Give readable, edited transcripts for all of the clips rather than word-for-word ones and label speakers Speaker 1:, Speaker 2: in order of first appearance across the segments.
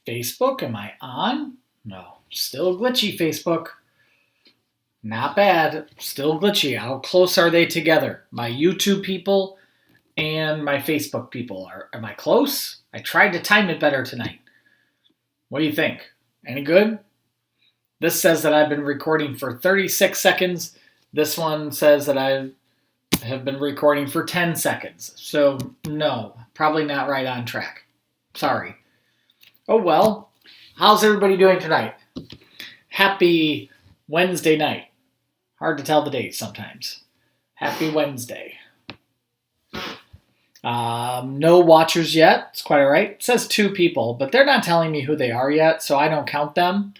Speaker 1: Facebook, am I on? No. Still glitchy, Facebook. Not bad. Still glitchy. How close are they together? My YouTube people and my Facebook people. Am I close? I tried to time it better tonight. What do you think? Any good? This says that I've been recording for 36 seconds. This one says that I have been recording for 10 seconds. So, no, probably not right on track. Sorry. Oh well. How's everybody doing tonight? Happy Wednesday night. Hard to tell the date sometimes. Happy Wednesday. No watchers yet. It's quite all right. It says 2 people, but they're not telling me who they are yet, so I don't count them.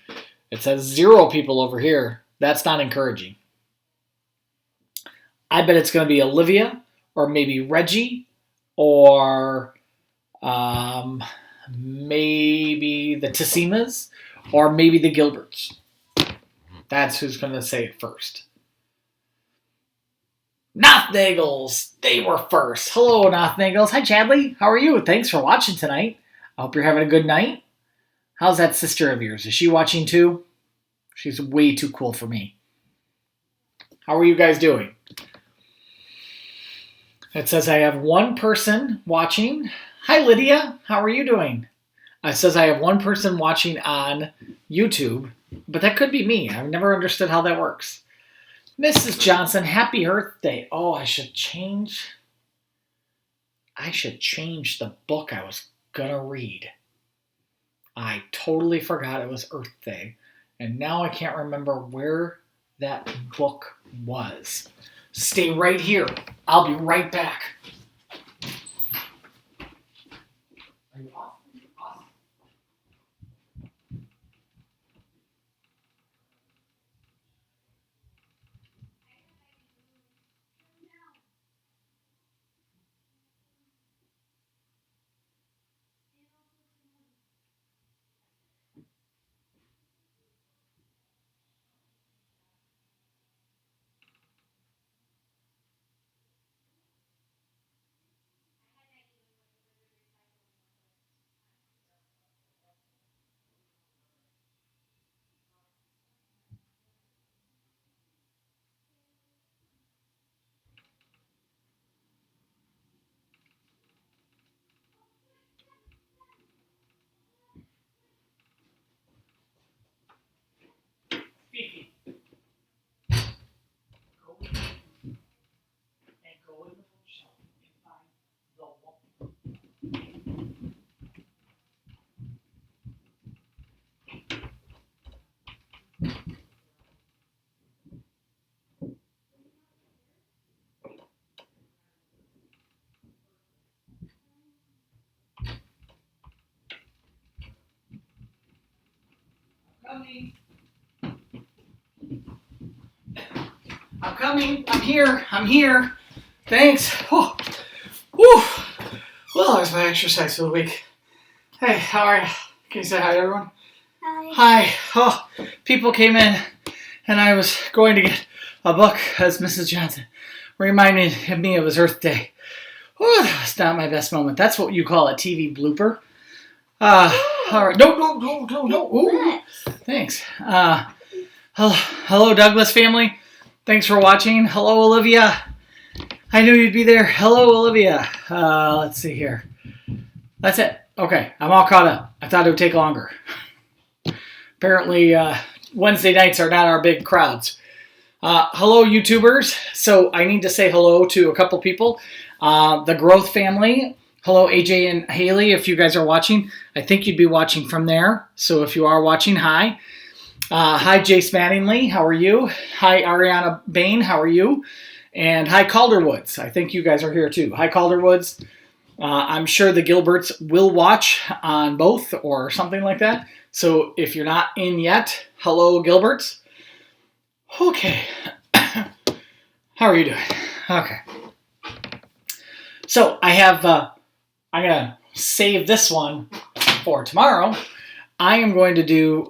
Speaker 1: It says 0 people over here. That's not encouraging. I bet it's going to be Olivia, or maybe Reggie, or maybe the Tassimas, or maybe the Gilberts. That's who's going to say it first. Nothnagels, they were first. Hello, Nothnagels. Hi, Chadley. How are you? Thanks for watching tonight. I hope you're having a good night. How's that sister of yours? Is she watching too? She's way too cool for me. How are you guys doing? It says I have 1 person watching. Hi, Lydia. How are you doing? It says I have 1 person watching on YouTube, but that could be me. I've never understood how that works. Mrs. Johnson, happy Earth Day. Oh, I should change the book I was gonna read. I totally forgot it was Earth Day, and now I can't remember where that book was. Stay right here. I'll be right back. Are you off? Fifi, go in and go in the bookshelf and find the coming. I'm coming. I'm here. Thanks. Oh, whew. Well, there's my exercise for the week. Hey, how are you? Can you say hi to everyone? Hi. Oh, people came in, and I was going to get a book, as Mrs. Johnson reminded me it was Earth Day. Oh, that was not my best moment. That's what you call a TV blooper. All right. No. Ooh. Thanks. Hello, Douglas family. Thanks for watching. Hello, Olivia. I knew you'd be there. Hello, Olivia. Let's see here. That's it. Okay, I'm all caught up. I thought it would take longer. Apparently, Wednesday nights are not our big crowds. Hello, YouTubers. So I need to say hello to a couple people. The Growth family. Hello, AJ and Haley, if you guys are watching. I think you'd be watching from there. So if you are watching, hi. Hi, Jace Mattingly. How are you? Hi, Ariana Bain. How are you? And hi, Calderwoods. I think you guys are here too. Hi, Calderwoods. I'm sure the Gilberts will watch on both or something like that. So if you're not in yet, hello, Gilberts. Okay. How are you doing? Okay. So I have, I'm going to save this one for tomorrow. I am going to do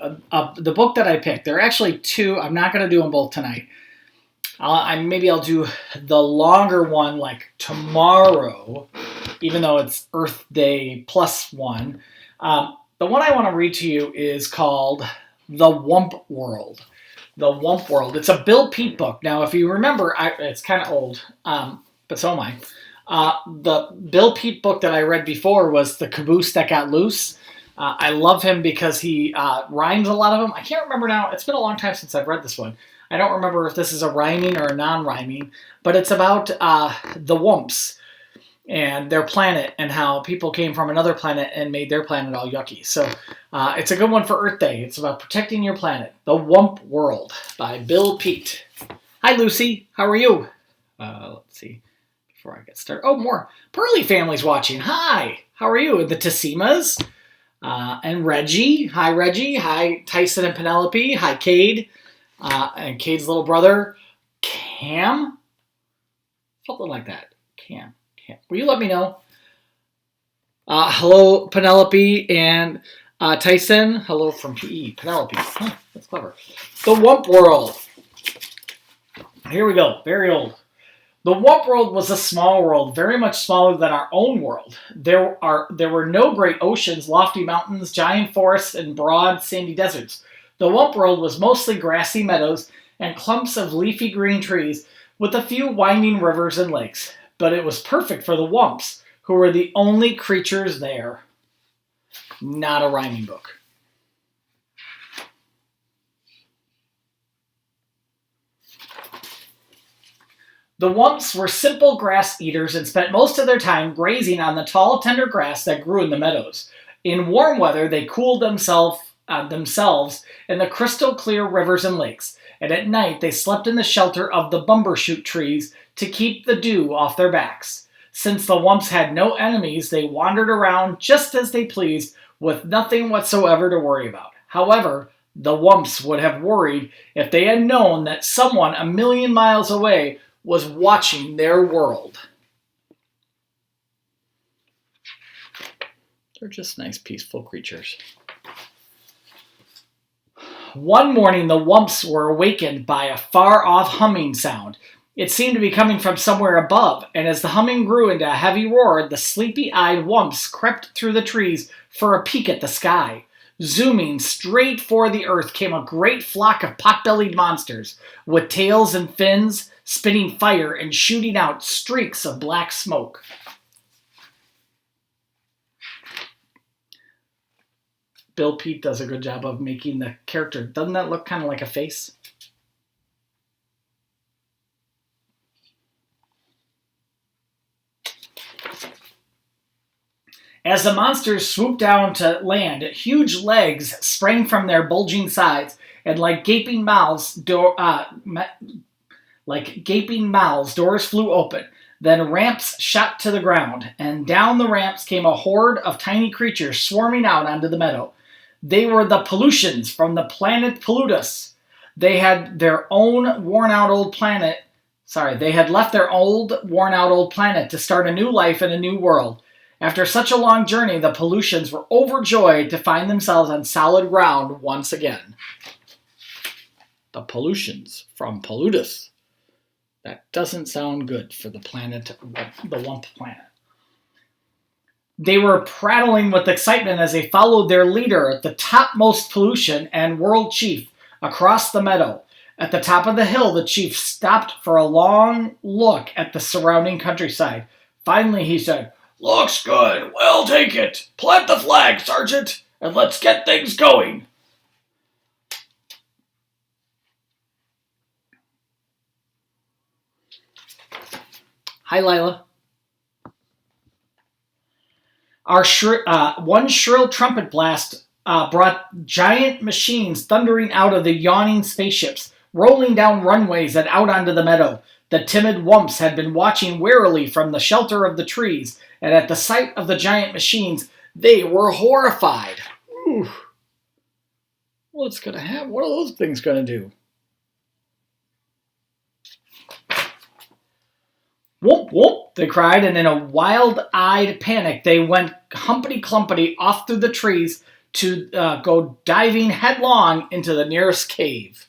Speaker 1: the book that I picked. There are actually 2. I'm not going to do them both tonight. Maybe I'll do the longer one like tomorrow, even though it's Earth Day plus 1. The one I want to read to you is called The Wump World. The Wump World. It's a Bill Peet book. Now, if you remember, it's kind of old, but so am I. The Bill Peet book that I read before was The Caboose That Got Loose. I love him because he rhymes a lot of them. I can't remember now. It's been a long time since I've read this one. I don't remember if this is a rhyming or a non-rhyming, but it's about the Wumps and their planet and how people came from another planet and made their planet all yucky. So it's a good one for Earth Day. It's about protecting your planet. The Wump World by Bill Peet. Hi, Lucy. How are you? Let's see. Before I get started. Oh, more. Pearly family's watching. Hi. How are you? The Tassimas. And Reggie. Hi, Reggie. Hi, Tyson and Penelope. Hi, Cade. And Cade's little brother, Cam. Something like that. Cam. Will you let me know? Hello, Penelope and Tyson. Hello from PE. Penelope. Huh, that's clever. The Wump World. Here we go. Very old. The Wump World was a small world, very much smaller than our own world. There were no great oceans, lofty mountains, giant forests, and broad, sandy deserts. The Wump World was mostly grassy meadows and clumps of leafy green trees with a few winding rivers and lakes. But it was perfect for the Wumps, who were the only creatures there. Not a rhyming book. The Wumps were simple grass eaters and spent most of their time grazing on the tall, tender grass that grew in the meadows. In warm weather, they cooled themselves in the crystal clear rivers and lakes, and at night they slept in the shelter of the bumbershoot trees to keep the dew off their backs. Since the Wumps had no enemies, they wandered around just as they pleased, with nothing whatsoever to worry about. However, the Wumps would have worried if they had known that someone a million miles away was watching their world. They're just nice, peaceful creatures. One morning, the Wumps were awakened by a far-off humming sound. It seemed to be coming from somewhere above, and as the humming grew into a heavy roar, the sleepy-eyed Wumps crept through the trees for a peek at the sky. Zooming straight for the earth came a great flock of pot-bellied monsters, with tails and fins, spitting fire and shooting out streaks of black smoke. Bill Peet does a good job of making the character. Doesn't that look kind of like a face? As the monsters swooped down to land, huge legs sprang from their bulging sides, and like gaping mouths, doors flew open. Then ramps shot to the ground, and down the ramps came a horde of tiny creatures swarming out onto the meadow. They were the Pollutions from the planet Pollutus. They had their own worn-out old planet. They had left their old, worn-out old planet to start a new life in a new world. After such a long journey, the Pollutions were overjoyed to find themselves on solid ground once again. The Pollutions from Pollutus. That doesn't sound good for the planet, the Wump planet. They were prattling with excitement as they followed their leader, the topmost Pollution and world chief, across the meadow. At the top of the hill, the chief stopped for a long look at the surrounding countryside. Finally, he said, "Looks good. We'll take it. Plant the flag, Sergeant, and let's get things going." Hi, Lila. One shrill trumpet blast brought giant machines thundering out of the yawning spaceships, rolling down runways and out onto the meadow. The timid Wumps had been watching warily from the shelter of the trees, and at the sight of the giant machines, they were horrified. Ooh. What's going to happen? What are those things going to do? "Whoop, whoop," they cried, and in a wild-eyed panic, they went humpity-clumpity off through the trees to go diving headlong into the nearest cave.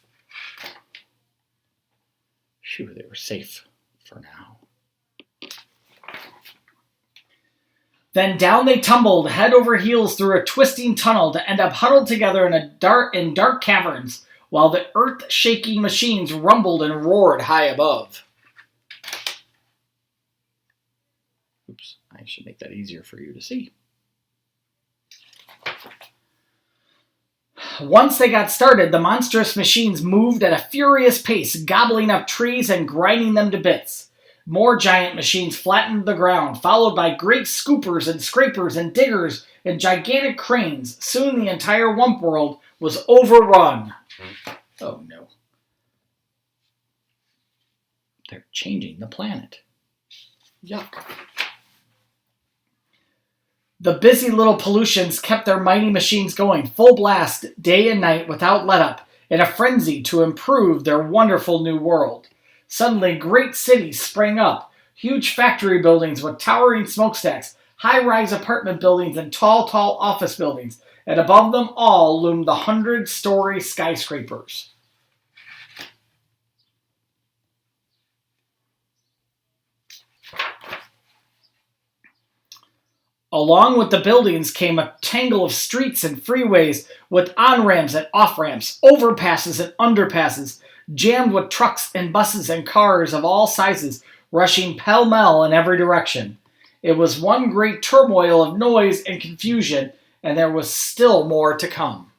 Speaker 1: Phew, they were safe for now. Then down they tumbled, head over heels through a twisting tunnel to end up huddled together in dark caverns, while the earth-shaking machines rumbled and roared high above. Oops, I should make that easier for you to see. Once they got started, the monstrous machines moved at a furious pace, gobbling up trees and grinding them to bits. More giant machines flattened the ground, followed by great scoopers and scrapers and diggers and gigantic cranes. Soon the entire Wump world was overrun. Oh no. They're changing the planet. Yuck. The busy little pollutions kept their mighty machines going full blast day and night without let up, in a frenzy to improve their wonderful new world. Suddenly, great cities sprang up, huge factory buildings with towering smokestacks, high-rise apartment buildings, and tall office buildings, and above them all loomed the 100-story skyscrapers. Along with the buildings came a tangle of streets and freeways with on-ramps and off-ramps, overpasses and underpasses, jammed with trucks and buses and cars of all sizes, rushing pell-mell in every direction. It was one great turmoil of noise and confusion, and there was still more to come.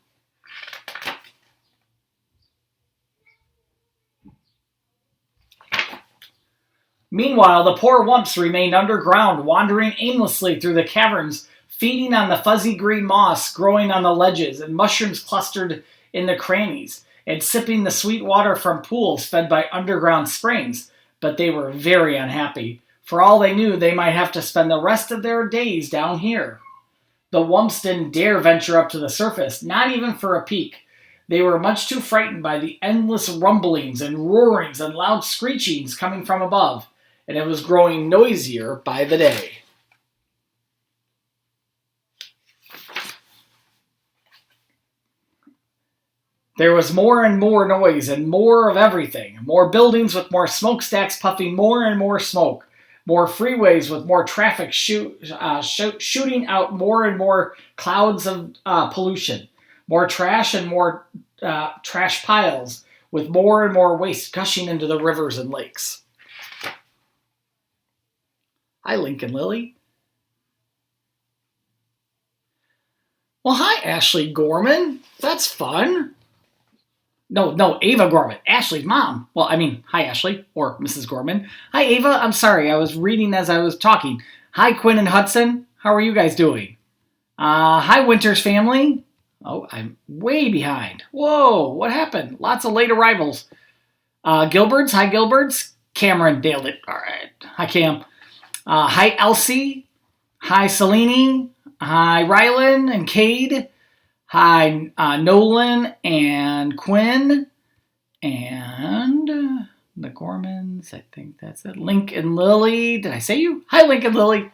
Speaker 1: Meanwhile, the poor Wumps remained underground, wandering aimlessly through the caverns, feeding on the fuzzy green moss growing on the ledges and mushrooms clustered in the crannies, and sipping the sweet water from pools fed by underground springs. But they were very unhappy. For all they knew, they might have to spend the rest of their days down here. The Wumps didn't dare venture up to the surface, not even for a peek. They were much too frightened by the endless rumblings and roarings and loud screechings coming from above, and it was growing noisier by the day. There was more and more noise and more of everything. More buildings with more smokestacks puffing more and more smoke. More freeways with more traffic shooting out more and more clouds of pollution. More trash and more trash piles with more and more waste gushing into the rivers and lakes. Hi, Lincoln Lily. Well, hi, Ashley Gorman. That's fun. No, Ava Gorman, Ashley's mom. Well, I mean, hi, Ashley, or Mrs. Gorman. Hi, Ava. I'm sorry, I was reading as I was talking. Hi, Quinn and Hudson. How are you guys doing? Hi, Winters family. Oh, I'm way behind. Whoa, what happened? Lots of late arrivals. Gilberts. Hi, Gilberts. Cameron nailed it. All right. Hi, Cam. Hi, Elsie. Hi, Selene. Hi, Rylan and Cade. Hi, Nolan and Quinn. And the Gormans. I think that's it. Link and Lily. Did I say you? Hi, Link and Lily.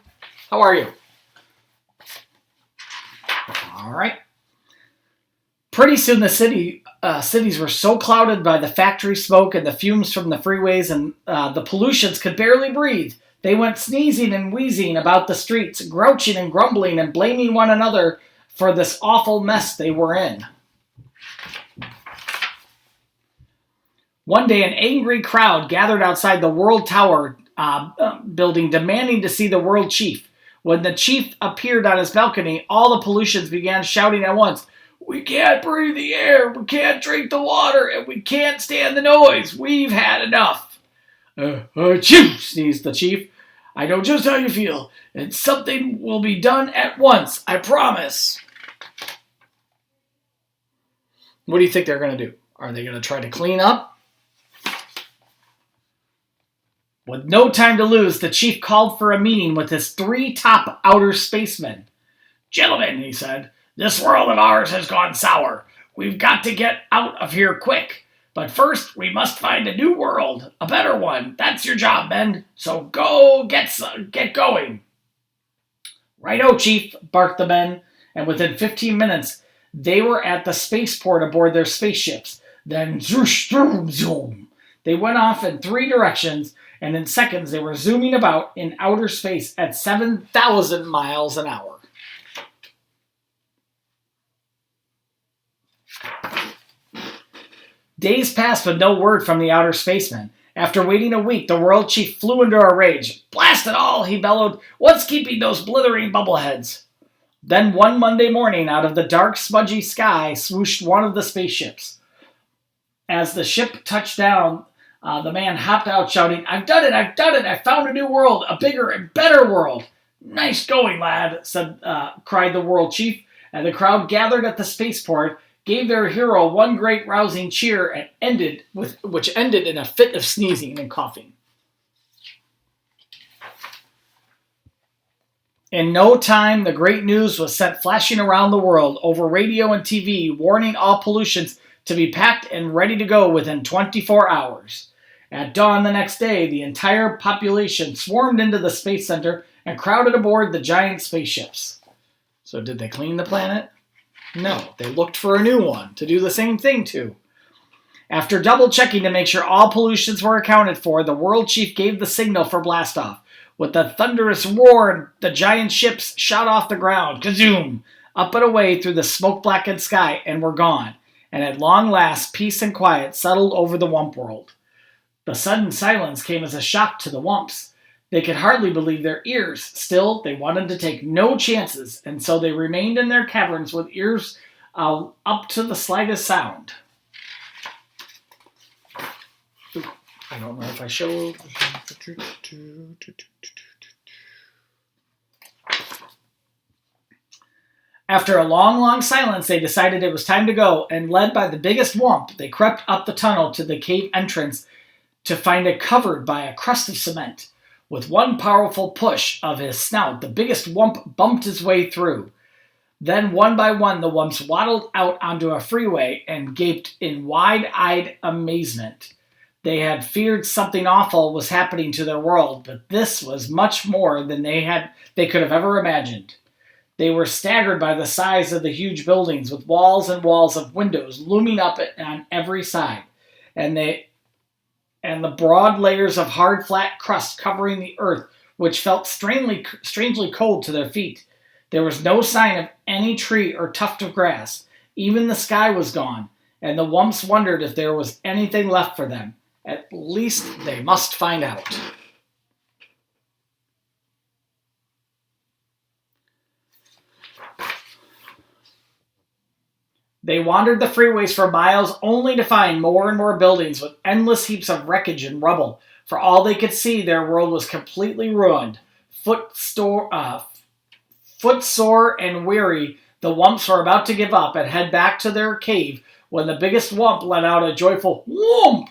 Speaker 1: How are you? All right. Pretty soon the cities were so clouded by the factory smoke and the fumes from the freeways and the pollutions could barely breathe. They went sneezing and wheezing about the streets, grouching and grumbling and blaming one another for this awful mess they were in. One day, an angry crowd gathered outside the World Tower building, demanding to see the World Chief. When the chief appeared on his balcony, all the pollutions began shouting at once, "We can't breathe the air, we can't drink the water, and we can't stand the noise. We've had enough." Achoo, sneezed the chief. "I know just how you feel, and something will be done at once, I promise." What do you think they're going to do? Are they going to try to clean up? With no time to lose, the chief called for a meeting with his 3 top outer spacemen. "Gentlemen," he said, "this world of ours has gone sour. We've got to get out of here quick. But first, we must find a new world, a better one. That's your job, men. So go get going." "Righto, Chief," barked the men, and within 15 minutes, they were at the spaceport aboard their spaceships. Then, zoosh, zoom, zoom, They went off in 3 directions, and in seconds they were zooming about in outer space at 7,000 miles an hour. Days passed with no word from the outer spacemen. After waiting a week, the world chief flew into a rage. "Blast it all," he bellowed. "What's keeping those blithering bubbleheads?" Then one Monday morning, out of the dark, smudgy sky, swooshed one of the spaceships. As the ship touched down, the man hopped out shouting, "I've done it! I've done it! I found a new world, a bigger and better world!" "Nice going, lad," cried the world chief, and the crowd gathered at the spaceport gave their hero one great rousing cheer and which ended in a fit of sneezing and coughing. In no time, the great news was sent flashing around the world over radio and TV, warning all pollutions to be packed and ready to go within 24 hours. At dawn the next day, the entire population swarmed into the Space Center and crowded aboard the giant spaceships. So did they clean the planet? No, they looked for a new one to do the same thing to. After double checking to make sure all pollutions were accounted for, the world chief gave the signal for blastoff. With a thunderous roar, the giant ships shot off the ground, kazoom, up and away through the smoke-blackened sky, and were gone. And at long last, peace and quiet settled over the Wump world. The sudden silence came as a shock to the Wumps. They could hardly believe their ears. Still, they wanted to take no chances, and so they remained in their caverns with ears up to the slightest sound. I don't know if I showed. After a long, long silence, they decided it was time to go, and led by the biggest Wump, they crept up the tunnel to the cave entrance to find it covered by a crust of cement. With one powerful push of his snout, the biggest Wump bumped his way through. Then, one by one, the Wumps waddled out onto a freeway and gaped in wide-eyed amazement. They had feared something awful was happening to their world, but this was much more than they could have ever imagined. They were staggered by the size of the huge buildings, with walls and walls of windows looming up on every side, and the broad layers of hard, flat crust covering the earth, which felt strangely cold to their feet. There was no sign of any tree or tuft of grass. Even the sky was gone, and the Wumps wondered if there was anything left for them. At least they must find out. They wandered the freeways for miles only to find more and more buildings with endless heaps of wreckage and rubble. For all they could see, their world was completely ruined. Footsore and weary, the Wumps were about to give up and head back to their cave when the biggest Wump let out a joyful "Whoomp!"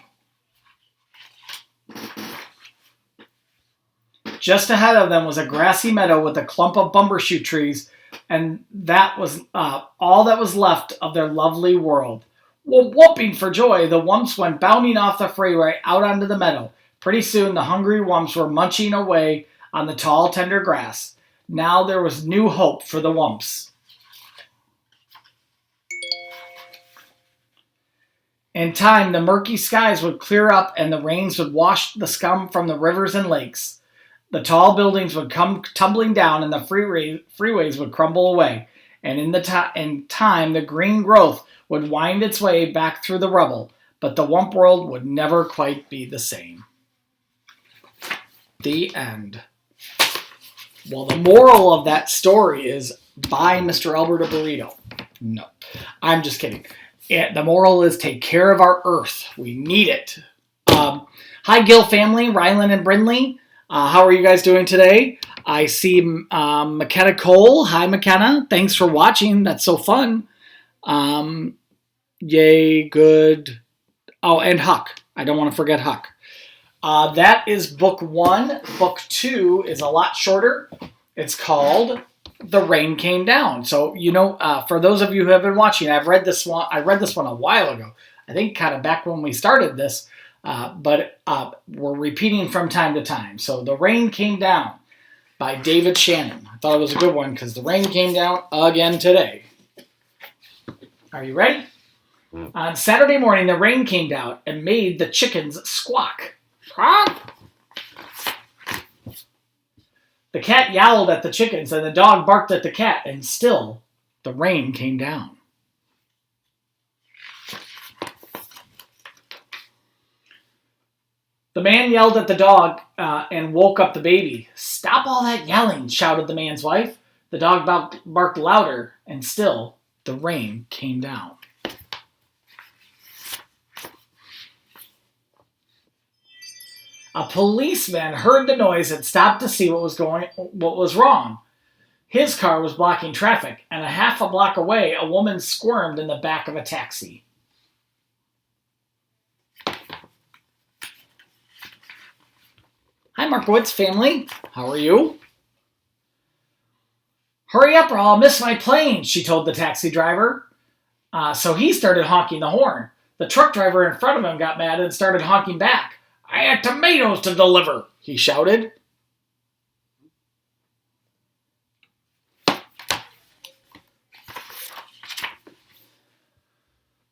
Speaker 1: Just ahead of them was a grassy meadow with a clump of bumbershoot trees, and that was all that was left of their lovely world. Whooping for joy, the Wumps went bounding off the freeway out onto the meadow. Pretty soon, the hungry Wumps were munching away on the tall, tender grass. Now there was new hope for the Wumps. In time, the murky skies would clear up and the rains would wash the scum from the rivers and lakes. The tall buildings would come tumbling down and the freeways would crumble away. And in time, the green growth would wind its way back through the rubble. But the Wump world would never quite be the same. The end. Well, the moral of that story is buy Mr. Alberto Burrito. No, I'm just kidding. The moral is take care of our earth. We need it. Hi, Gill family, Rylan and Brindley. How are you guys doing today? I see McKenna Cole. Hi, McKenna. Thanks for watching. That's so fun. Yay, good. Oh, and Huck. I don't want to forget Huck. That is book 1. Book 2 is a lot shorter. It's called The Rain Came Down. So, for those of you who have been watching, I read this one a while ago. I think kind of back when we started this. But we're repeating from time to time. So The Rain Came Down by David Shannon. I thought it was a good one because the rain came down again today. Are you ready? On Saturday morning, the rain came down and made the chickens squawk. Squawk! The cat yowled at the chickens, and the dog barked at the cat, and still the rain came down. The man yelled at the dog and woke up the baby. "Stop all that yelling," shouted the man's wife. The dog barked louder, and still the rain came down. A policeman heard the noise and stopped to see what was wrong. His car was blocking traffic, and a half a block away, a woman squirmed in the back of a taxi. "Hi, Markowitz family. How are you?" "Hurry up or I'll miss my plane," she told the taxi driver. So he started honking the horn. The truck driver in front of him got mad and started honking back. "I had tomatoes to deliver," he shouted.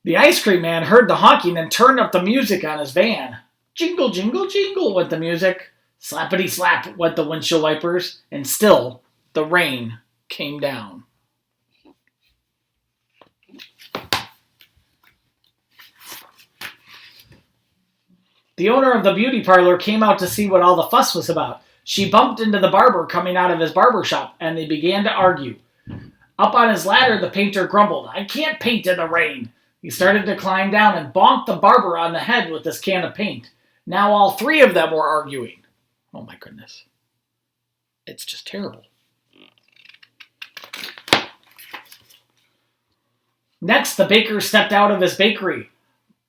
Speaker 1: The ice cream man heard the honking and turned up the music on his van. Jingle, jingle, jingle went the music. Slappity slap went the windshield wipers, and still the rain came down. The owner of the beauty parlor came out to see what all the fuss was about. She bumped into the barber coming out of his barber shop, and they began to argue. Up on his ladder, the painter grumbled, "I can't paint in the rain." He started to climb down and bonked the barber on the head with his can of paint. Now all three of them were arguing. Oh my goodness. It's just terrible. Next, the baker stepped out of his bakery.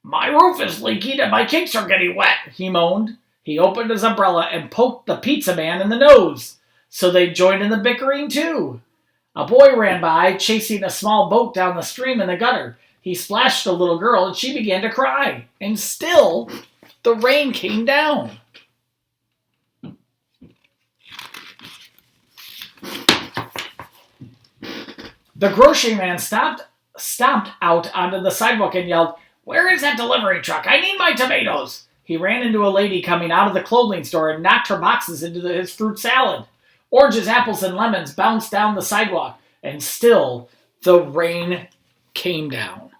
Speaker 1: "My roof is leaking and my cakes are getting wet," he moaned. He opened his umbrella and poked the pizza man in the nose. So they joined in the bickering too. A boy ran by, chasing a small boat down the stream in the gutter. He splashed the little girl and she began to cry. And still, the rain came down. The grocery man stomped out onto the sidewalk and yelled, "Where is that delivery truck? I need my tomatoes." He ran into a lady coming out of the clothing store and knocked her boxes into his fruit salad. Oranges, apples, and lemons bounced down the sidewalk, and still the rain came down.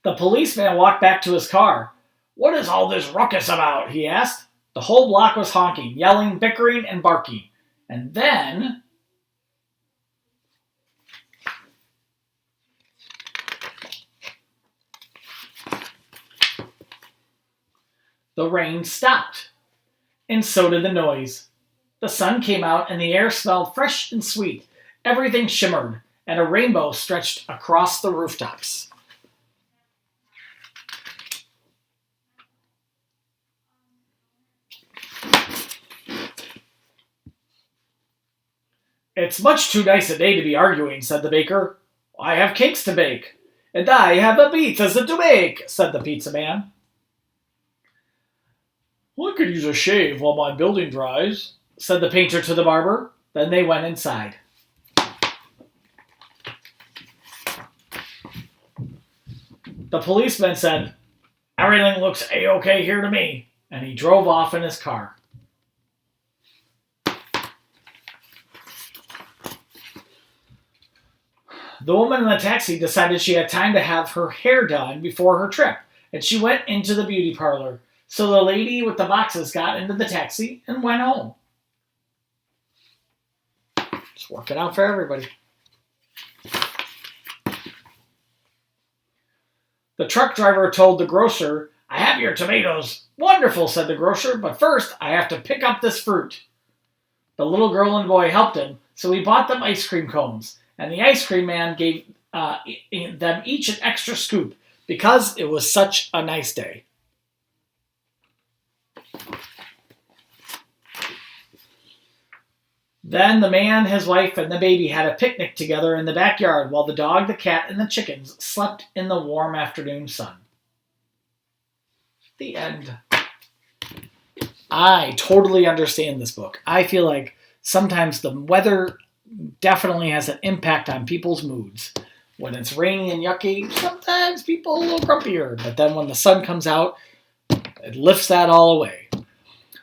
Speaker 1: The policeman walked back to his car. "What is all this ruckus about?" he asked. The whole block was honking, yelling, bickering, and barking. And then the rain stopped, and so did the noise. The sun came out, and the air smelled fresh and sweet. Everything shimmered, and a rainbow stretched across the rooftops. "It's much too nice a day to be arguing," said the baker. "I have cakes to bake." "And I have a pizza to make," said the pizza man. "I could use a shave while my building dries," said the painter to the barber. Then they went inside. The policeman said, "Everything looks A-OK here to me," and he drove off in his car. The woman in the taxi decided she had time to have her hair done before her trip, and she went into the beauty parlor. So the lady with the boxes got into the taxi and went home. It's working out for everybody. The truck driver told the grocer, "I have your tomatoes." "Wonderful," said the grocer, "but first I have to pick up this fruit." The little girl and boy helped him, so he bought them ice cream cones. And the ice cream man gave them each an extra scoop because it was such a nice day. Then the man, his wife, and the baby had a picnic together in the backyard while the dog, the cat, and the chickens slept in the warm afternoon sun. The end. I totally understand this book. I feel like sometimes the weather definitely has an impact on people's moods. When it's rainy and yucky, sometimes people are a little grumpier, but then when the sun comes out, it lifts that all away.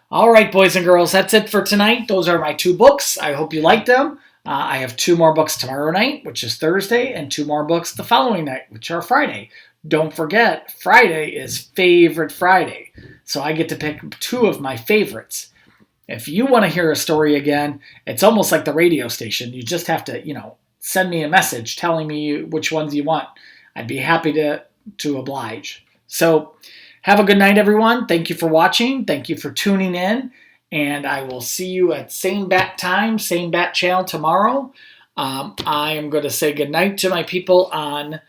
Speaker 1: All right, boys and girls, that's it for tonight. Those are my 2 books. I hope you liked them. I have 2 more books tomorrow night, which is Thursday, and 2 more books the following night, which are Friday. Don't forget, Friday is Favorite Friday, so I get to pick 2 of my favorites. If you want to hear a story again, it's almost like the radio station. You just have to, send me a message telling me which ones you want. I'd be happy to oblige. So have a good night, everyone. Thank you for watching. Thank you for tuning in. And I will see you at same bat time, same bat channel tomorrow. I am going to say good night to my people on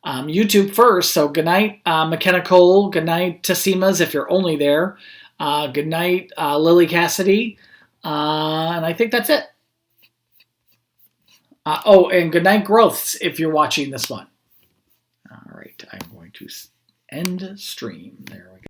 Speaker 1: YouTube first. So good night, McKenna Cole. Good night, Tassimas, if you're only there. Good night, Lily Cassidy. And I think that's it. And good night, Growths, if you're watching this one. All right, I'm going to end stream. There we go.